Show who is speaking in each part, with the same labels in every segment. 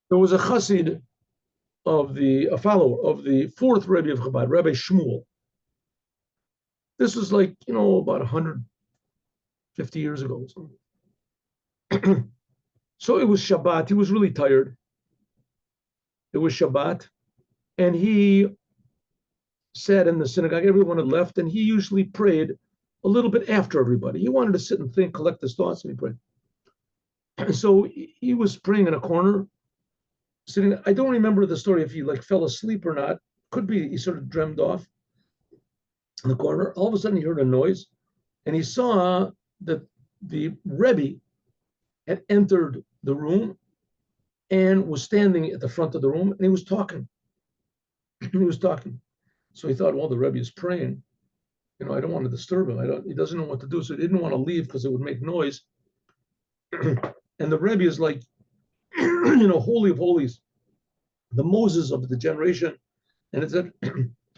Speaker 1: There was a Chassid a follower of the fourth Rebbe of Chabad, Rabbi Shmuel. This was like, about 150 years ago or something. So it was Shabbat. He was really tired. It was Shabbat. And he sat in the synagogue. Everyone had left. And he usually prayed a little bit after everybody. He wanted to sit and think, collect his thoughts, and he prayed. And so he was praying in a corner, sitting. I don't remember the story if he fell asleep or not. Could be he sort of dreamed off in the corner. All of a sudden he heard a noise, and he saw that the Rebbe had entered the room and was standing at the front of the room, and he was talking. He was talking. So he thought, well, the Rebbe is praying. I don't want to disturb him. He doesn't know what to do. So he didn't want to leave because it would make noise. And the Rebbe is like, holy of holies, the Moses of the generation. And it said,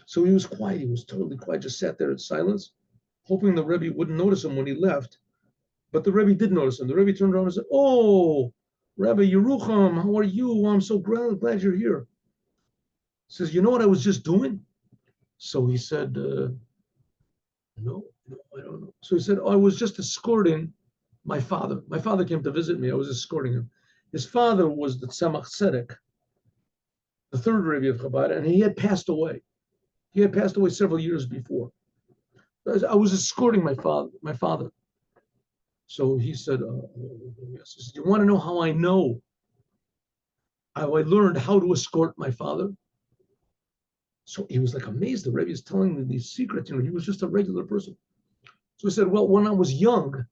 Speaker 1: so he was quiet. He was totally quiet, just sat there in silence, hoping the Rebbe wouldn't notice him when he left. But the Rebbe did notice him. The Rebbe turned around and said, oh, Rabbi Yerucham, how are you? I'm so glad you're here. He says, you know what I was just doing? So he said, no, I don't know. So he said, I was just escorting my father. My father came to visit me. I was escorting him. His father was the Tzemach Tzedek, the third Rebbe of Chabad, and he had passed away. He had passed away several years before. I was escorting my father. So he said, yes. He said, you want to know how I know? How I learned how to escort my father? So he was amazed. The Rebbe is telling me these secrets. He was just a regular person. So he said, well, when I was young,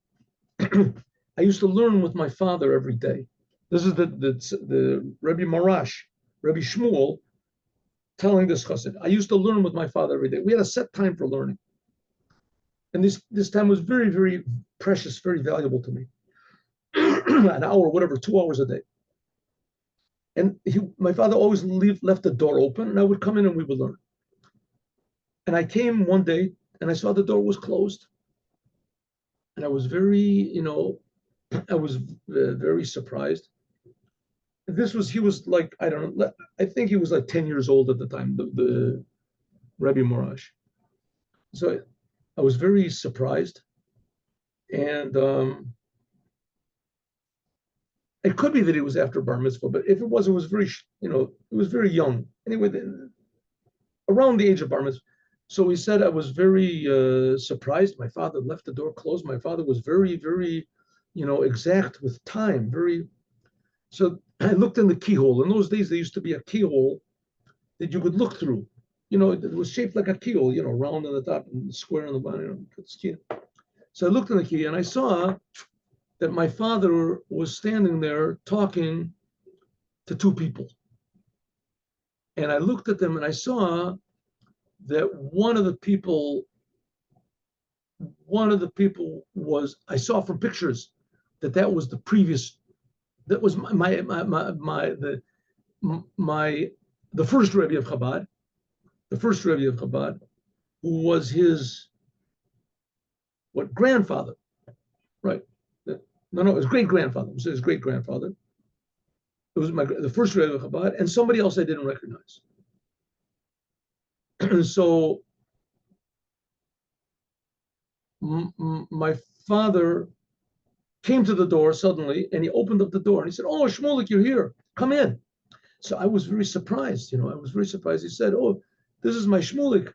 Speaker 1: I used to learn with my father every day. This is the Rebbe Marash, Rebbe Shmuel, telling this chassid. I used to learn with my father every day. We had a set time for learning. And this time was very, very precious, very valuable to me. An hour, whatever, 2 hours a day. And my father always left the door open, and I would come in and we would learn. And I came one day, and I saw the door was closed. And I was very, I was very surprised. He was like, I don't know, I think he was like 10 years old at the time, the Rebbe Morash. So I was very surprised. And it could be that he was after bar mitzvah, but if it was very, it was very young. Anyway, around the age of bar mitzvah. So he said, I was very surprised. My father left the door closed. My father was very, very, exact with time. So I looked in the keyhole. In those days, there used to be a keyhole that you could look through. It was shaped like a keyhole, round on the top and square on the bottom. So I looked in the key and I saw that my father was standing there talking to two people. And I looked at them and I saw that one of the people was, I saw from pictures that was the previous, that was the first Rebbe of Chabad, who was his grandfather, right? No, his great grandfather. It was his great grandfather. It was the first Rebbe of Chabad, and somebody else I didn't recognize. So my father came to the door suddenly, and he opened up the door, and he said, "Oh, Shmulik, you're here. Come in." So I was very surprised. I was very surprised. He said, "Oh, this is my Shmulik,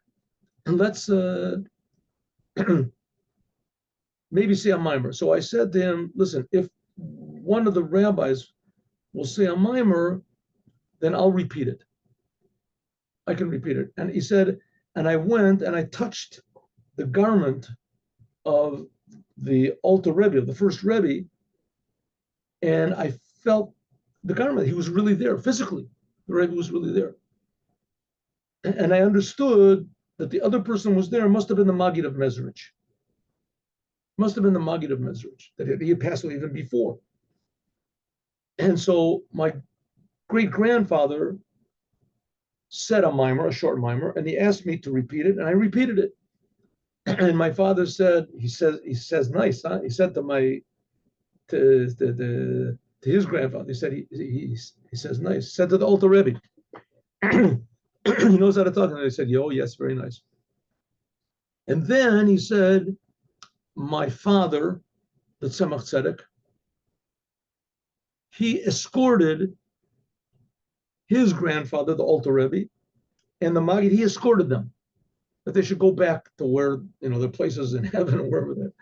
Speaker 1: and let's maybe say a mimer." So I said to him, "Listen, if one of the rabbis will say a mimer, then I'll repeat it. I can repeat it." And he said, and I went and I touched the garment of the Alter Rebbe, of the first Rebbe, and I felt the garment. He was really there physically. The Rebbe was really there. And I understood that the other person was there, must have been the Maggid of Mezrich. Must have been the Maggid of Mezrich, that he had passed away even before. And so my great-grandfather said a mimer, a short mimer, and he asked me to repeat it, and I repeated it. And my father said, he says, nice, huh? He said to to his grandfather. He said, he says, nice. He said to the Alter Rebbe, he knows how to talk. And they said, yo, yes, very nice. And then he said, my father, the Tzemach Tzedek, he escorted his grandfather, the Alter Rebbe, and the Maggid, he escorted them, that they should go back to where, their places in heaven or wherever they're.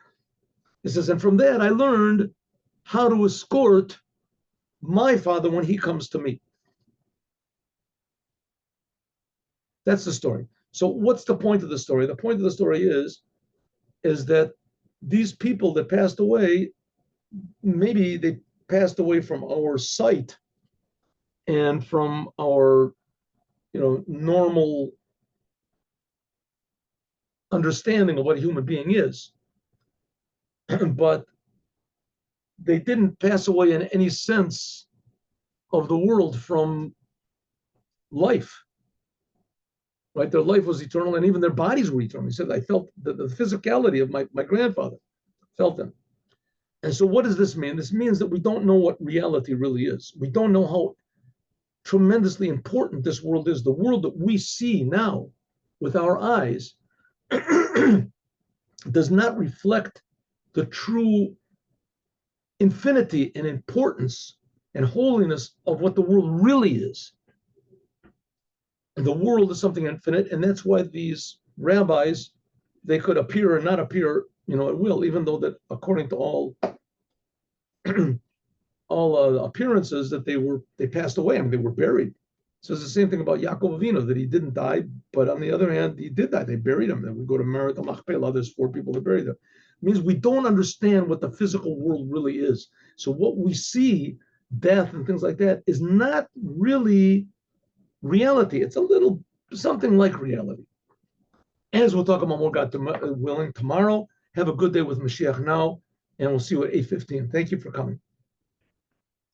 Speaker 1: He says, and from that I learned how to escort my father when he comes to me. That's the story. So what's the point of the story? The point of the story is that these people that passed away, maybe they passed away from our sight and from our, normal understanding of what a human being is. But they didn't pass away in any sense of the world from life, right? Their life was eternal, and even their bodies were eternal. He said, I felt the physicality of my grandfather, felt them. And so what does this mean? This means that we don't know what reality really is. We don't know how tremendously important this world is. The world that we see now with our eyes does not reflect the true infinity and importance and holiness of what the world really is. And the world is something infinite, and that's why these rabbis, they could appear or not appear, at will, even though that according to all appearances that they passed away. I mean, they were buried. So it's the same thing about Yaakov Avinu, that he didn't die, but on the other hand, he did die. They buried him. Then we go to Merit al-Machpelah, there's 4 people that buried him. It means we don't understand what the physical world really is. So what we see, death and things like that, is not really reality. It's a little something like reality. As we'll talk about more, God willing, tomorrow. Have a good day with Mashiach now, and we'll see you at 8:15. Thank you for coming.